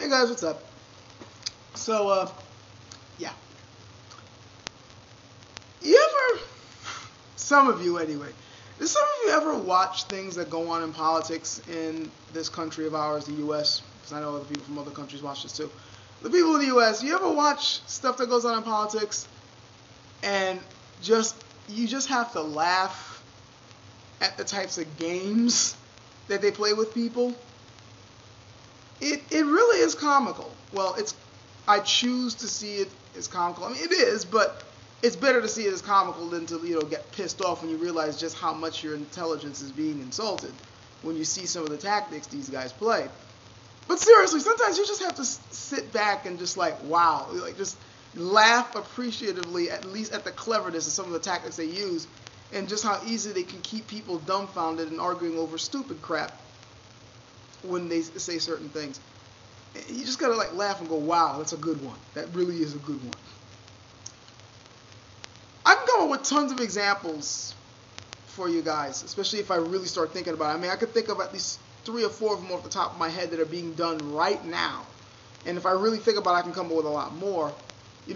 Hey guys, what's up? So, yeah. Some of you anyway, does some of you ever watch things that go on in politics in this country of ours, the U.S.? Because I know other people from other countries watch this too. The people in the U.S., you ever watch stuff that goes on in politics and you just have to laugh at the types of games that they play with people? It really is comical. Well, I choose to see it as comical. I mean, it is, but it's better to see it as comical than to, get pissed off when you realize just how much your intelligence is being insulted when you see some of the tactics these guys play. But seriously, sometimes you just have to sit back and just wow, just laugh appreciatively, at least at the cleverness of some of the tactics they use, and just how easy they can keep people dumbfounded and arguing over stupid crap when they say certain things. You just gotta laugh and go, wow, that's a good one. That really is a good one. I can come up with tons of examples for you guys, especially if I really start thinking about it. I mean, I could think of at least 3 or 4 of them off the top of my head that are being done right now. And if I really think about it, I can come up with a lot more.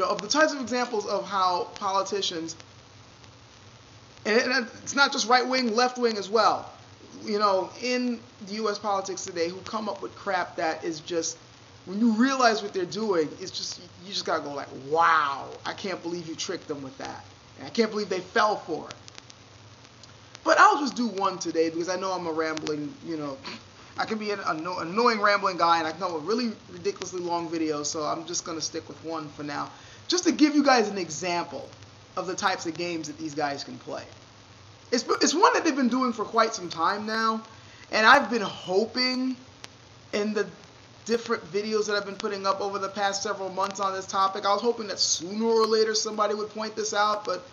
Of the types of examples of how politicians, and it's not just right wing, left wing as well, in the U.S. politics today, who come up with crap that is just, when you realize what they're doing, it's just, you just gotta go wow, I can't believe you tricked them with that. And I can't believe they fell for it. But I'll just do one today because I know I'm a rambling, I can be an annoying rambling guy and I can come up with really ridiculously long videos, so I'm just gonna stick with one for now, just to give you guys an example of the types of games that these guys can play. It's one that they've been doing for quite some time now, and I've been hoping in the different videos that I've been putting up over the past several months on this topic, I was hoping that sooner or later somebody would point this out, but,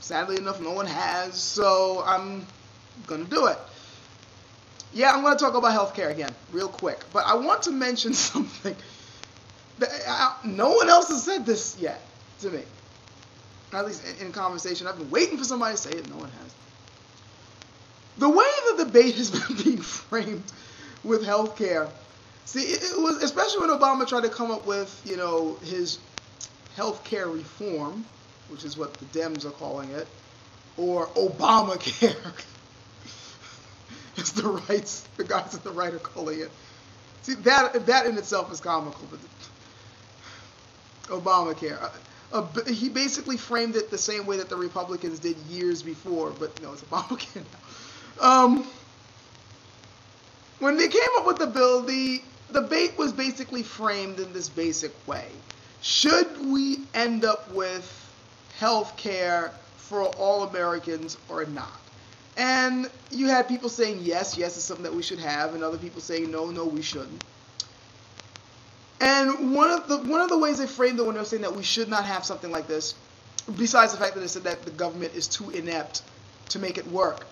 sadly enough, no one has, so I'm going to do it. Yeah, I'm going to talk about healthcare again, real quick, but I want to mention something that no one else has said this yet to me. At least in conversation. I've been waiting for somebody to say it. No one has. The way the debate has been being framed with healthcare, see, it was, especially when Obama tried to come up with, his healthcare reform, which is what the Dems are calling it, or Obamacare, as the guys at the right are calling it. See, that in itself is comical, but Obamacare. He basically framed it the same way that the Republicans did years before, but no, it's Obamacare now. When they came up with the bill, the debate was basically framed in this basic way. Should we end up with health care for all Americans or not? And you had people saying yes, it's something that we should have, and other people saying no, we shouldn't. And one of the ways they framed it when they were saying that we should not have something like this, besides the fact that they said that the government is too inept to make it work,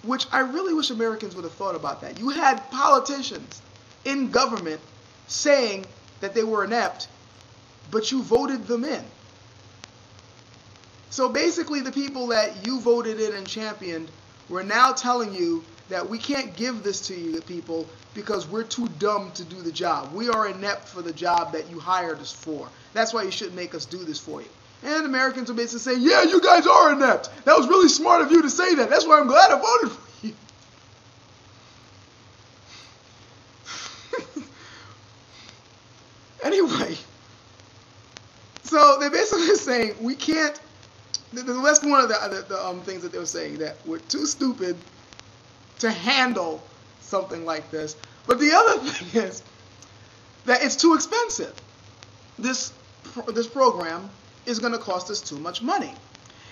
which I really wish Americans would have thought about that. You had politicians in government saying that they were inept, but you voted them in. So basically the people that you voted in and championed were now telling you that we can't give this to you people because we're too dumb to do the job. We are inept for the job that you hired us for. That's why you shouldn't make us do this for you. And Americans are basically saying, yeah, you guys are inept. That was really smart of you to say that. That's why I'm glad I voted for you. Anyway, so they're basically saying we can't, that's one of the things that they were saying, that we're too stupid to handle something like this. But the other thing is that it's too expensive. This program is going to cost us too much money.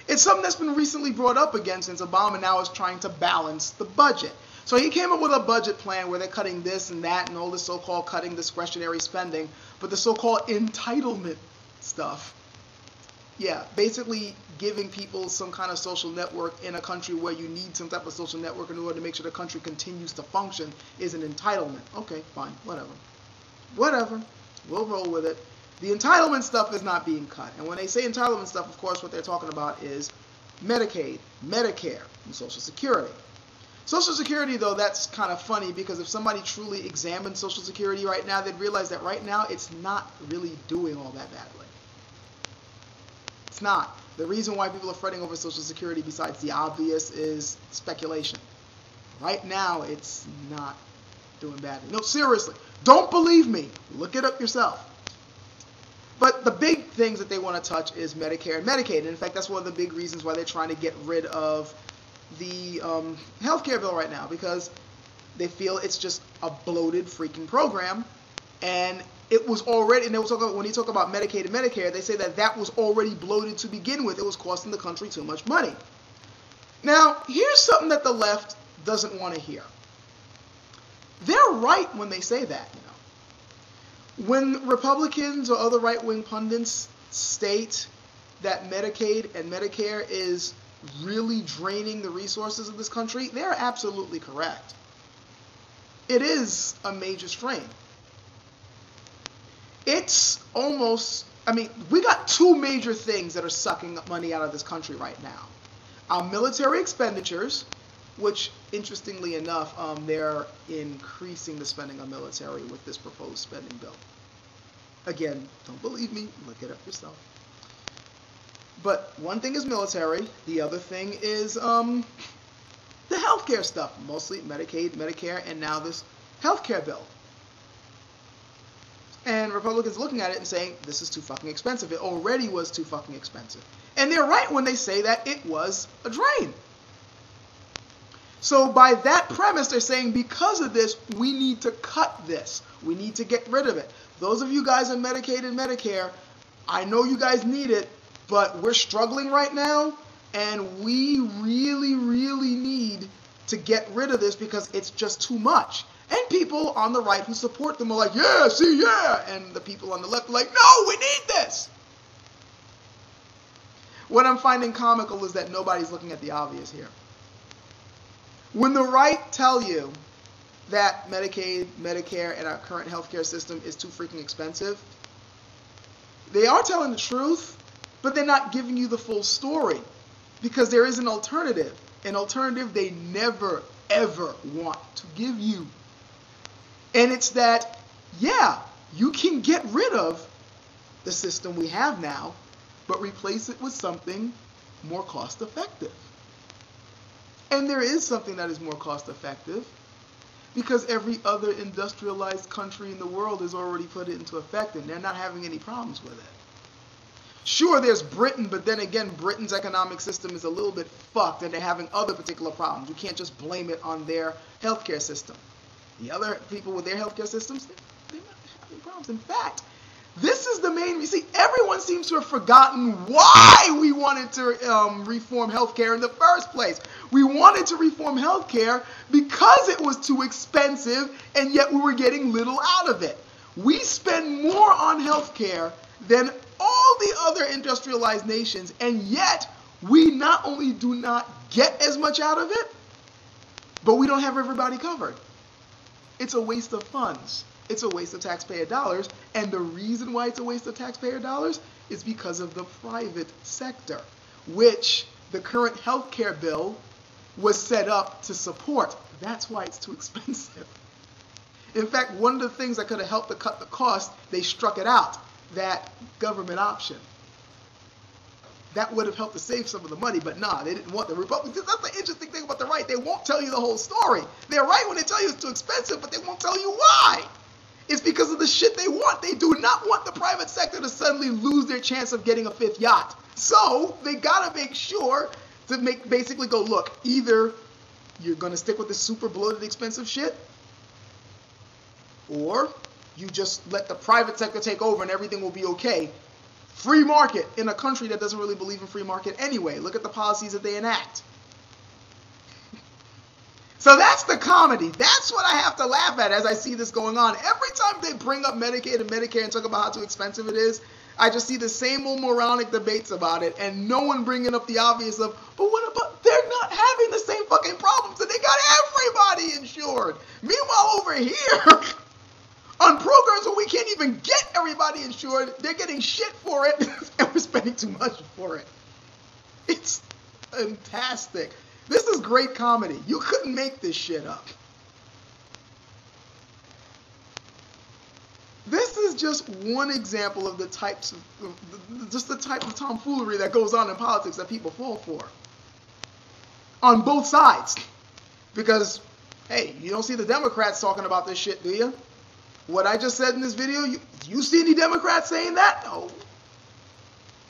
It's something that's been recently brought up again since Obama now is trying to balance the budget. So he came up with a budget plan where they're cutting this and that and all this so-called cutting discretionary spending, but the so-called entitlement stuff, yeah, basically giving people some kind of social network in a country where you need some type of social network in order to make sure the country continues to function is an entitlement. Okay, fine, whatever, we'll roll with it. The entitlement stuff is not being cut. And when they say entitlement stuff, of course, what they're talking about is Medicaid, Medicare, and Social Security. Social Security, though, that's kind of funny, because if somebody truly examined Social Security right now, they'd realize that right now it's not really doing all that badly. It's not. The reason why people are fretting over Social Security, besides the obvious, is speculation. Right now, it's not doing badly. No, seriously. Don't believe me. Look it up yourself. But the big things that they want to touch is Medicare and Medicaid. And in fact, that's one of the big reasons why they're trying to get rid of the healthcare bill right now, because they feel it's just a bloated freaking program. And it was already, and they were talking about, when you talk about Medicaid and Medicare, they say that that was already bloated to begin with. It was costing the country too much money. Now, here's something that the left doesn't want to hear. They're right when they say that, you know. When Republicans or other right-wing pundits state that Medicaid and Medicare is really draining the resources of this country, they're absolutely correct. It is a major strain. It's almost, I mean, we got two major things that are sucking money out of this country right now. Our military expenditures, which, interestingly enough, they're increasing the spending on military with this proposed spending bill. Again, don't believe me, look it up yourself. But one thing is military, the other thing is the healthcare stuff, mostly Medicaid, Medicare, and now this healthcare bill. And Republicans looking at it and saying, this is too fucking expensive. It already was too fucking expensive. And they're right when they say that it was a drain. So by that premise, they're saying because of this, we need to cut this. We need to get rid of it. Those of you guys on Medicaid and Medicare, I know you guys need it, but we're struggling right now, and we really, really need to get rid of this because it's just too much. And people on the right who support them are like, yeah, see, yeah. And the people on the left are like, no, we need this. What I'm finding comical is that nobody's looking at the obvious here. When the right tell you that Medicaid, Medicare, and our current healthcare system is too freaking expensive, they are telling the truth, but they're not giving you the full story, because there is an alternative they never, ever want to give you. And it's that, yeah, you can get rid of the system we have now, but replace it with something more cost effective. And there is something that is more cost effective, because every other industrialized country in the world has already put it into effect, and they're not having any problems with it. Sure, there's Britain, but then again, Britain's economic system is a little bit fucked, and they're having other particular problems. You can't just blame it on their healthcare system. The other people with their healthcare systems, they're not having problems. In fact, this is the main, you see, everyone seems to have forgotten why we wanted to reform healthcare in the first place. We wanted to reform healthcare because it was too expensive, and yet we were getting little out of it. We spend more on healthcare than all the other industrialized nations, and yet we not only do not get as much out of it, but we don't have everybody covered. It's a waste of funds. It's a waste of taxpayer dollars, and the reason why it's a waste of taxpayer dollars is because of the private sector, which the current healthcare bill was set up to support. That's why it's too expensive. In fact, one of the things that could have helped to cut the cost, they struck it out, that government option. That would have helped to save some of the money, but nah, they didn't want the Republicans. That's the interesting thing about the right. They won't tell you the whole story. They're right when they tell you it's too expensive, but they won't tell you why. It's because of the shit they want. They do not want the private sector to suddenly lose their chance of getting a fifth yacht. So they gotta make sure to basically go, look, either you're gonna stick with the super bloated expensive shit, or you just let the private sector take over and everything will be okay. Free market in a country that doesn't really believe in free market anyway. Look at the policies that they enact. So that's the comedy. That's what I have to laugh at as I see this going on. Every time they bring up Medicaid and Medicare and talk about how too expensive it is, I just see the same old moronic debates about it, and no one bringing up the obvious of, but what about, they're not having the same fucking problems, and they got everybody insured. Meanwhile, over here, on programs where we can't even get everybody insured, they're getting shit for it, and we're spending too much for it. It's fantastic. This is great comedy. You couldn't make this shit up. This is just one example of the type of tomfoolery that goes on in politics that people fall for. On both sides. Because, hey, you don't see the Democrats talking about this shit, do you? What I just said in this video, you see any Democrats saying that? No.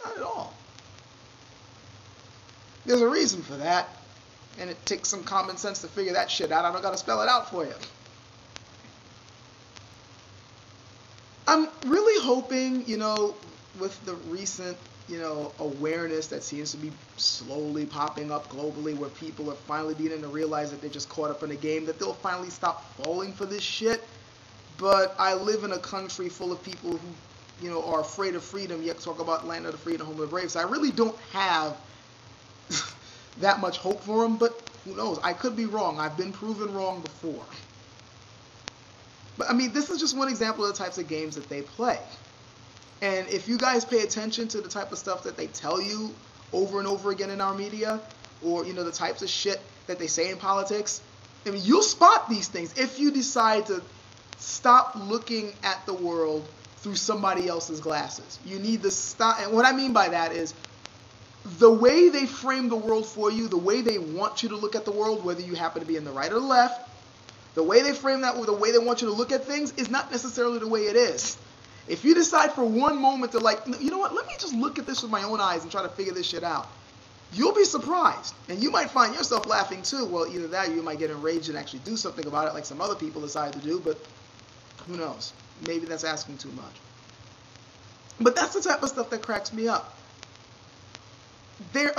Not at all. There's a reason for that. And it takes some common sense to figure that shit out. I don't got to spell it out for you. I'm really hoping, with the recent, awareness that seems to be slowly popping up globally, where people are finally beginning to realize that they're just caught up in a game, that they'll finally stop falling for this shit. But I live in a country full of people who, are afraid of freedom, yet talk about land of the free and home of the brave. So I really don't have that much hope for them, but who knows? I could be wrong. I've been proven wrong before. But I mean, this is just one example of the types of games that they play. And if you guys pay attention to the type of stuff that they tell you over and over again in our media, or, the types of shit that they say in politics, I mean, you'll spot these things if you decide to stop looking at the world through somebody else's glasses. You need to stop. And what I mean by that is the way they frame the world for you, the way they want you to look at the world, whether you happen to be in the right or the left, the way they frame that, the way they want you to look at things is not necessarily the way it is. If you decide for one moment to you know what, let me just look at this with my own eyes and try to figure this shit out, you'll be surprised. And you might find yourself laughing too. Well, either that or you might get enraged and actually do something about it like some other people decide to do, but who knows? Maybe that's asking too much. But that's the type of stuff that cracks me up. Let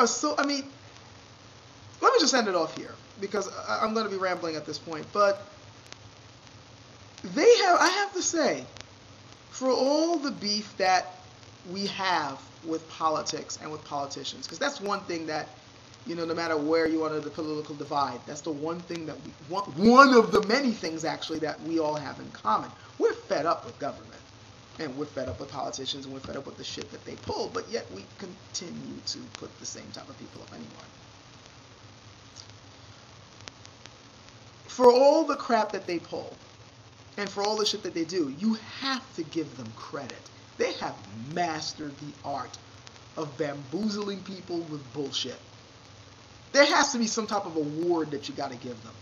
me just end it off here, because I'm going to be rambling at this point. But I have to say, for all the beef that we have with politics and with politicians, because that's one thing that, no matter where you are on the political divide, that's the one thing that one of the many things actually that we all have in common. We're fed up with government, and we're fed up with politicians, and we're fed up with the shit that they pull, but yet we continue to put the same type of people up anyway. For all the crap that they pull, and for all the shit that they do, you have to give them credit. They have mastered the art of bamboozling people with bullshit. There has to be some type of award that you got to give them.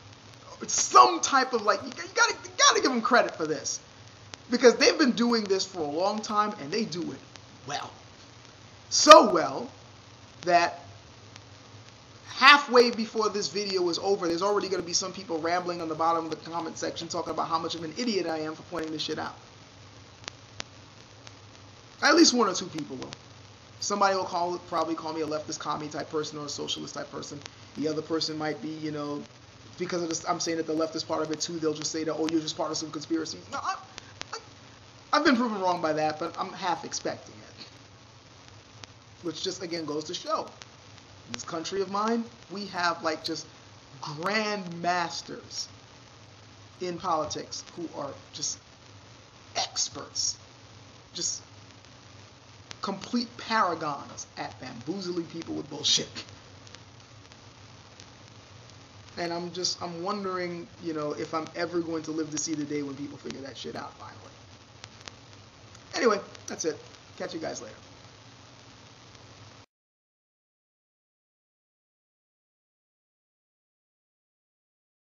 Some type of, you got to give them credit for this. Because they've been doing this for a long time, and they do it well. So well that halfway before this video is over, there's already going to be some people rambling on the bottom of the comment section talking about how much of an idiot I am for pointing this shit out. At least one or two people will. Somebody will probably call me a leftist commie type person or a socialist type person. The other person might be, because of this, I'm saying that the left is part of it too, they'll just say that, oh, you're just part of some conspiracy. No, I've been proven wrong by that, but I'm half expecting it. Which just, again, goes to show. In this country of mine, we have, just grand masters in politics who are just experts. Just complete paragons at bamboozling people with bullshit. And I'm wondering, if I'm ever going to live to see the day when people figure that shit out finally. Anyway, that's it. Catch you guys later.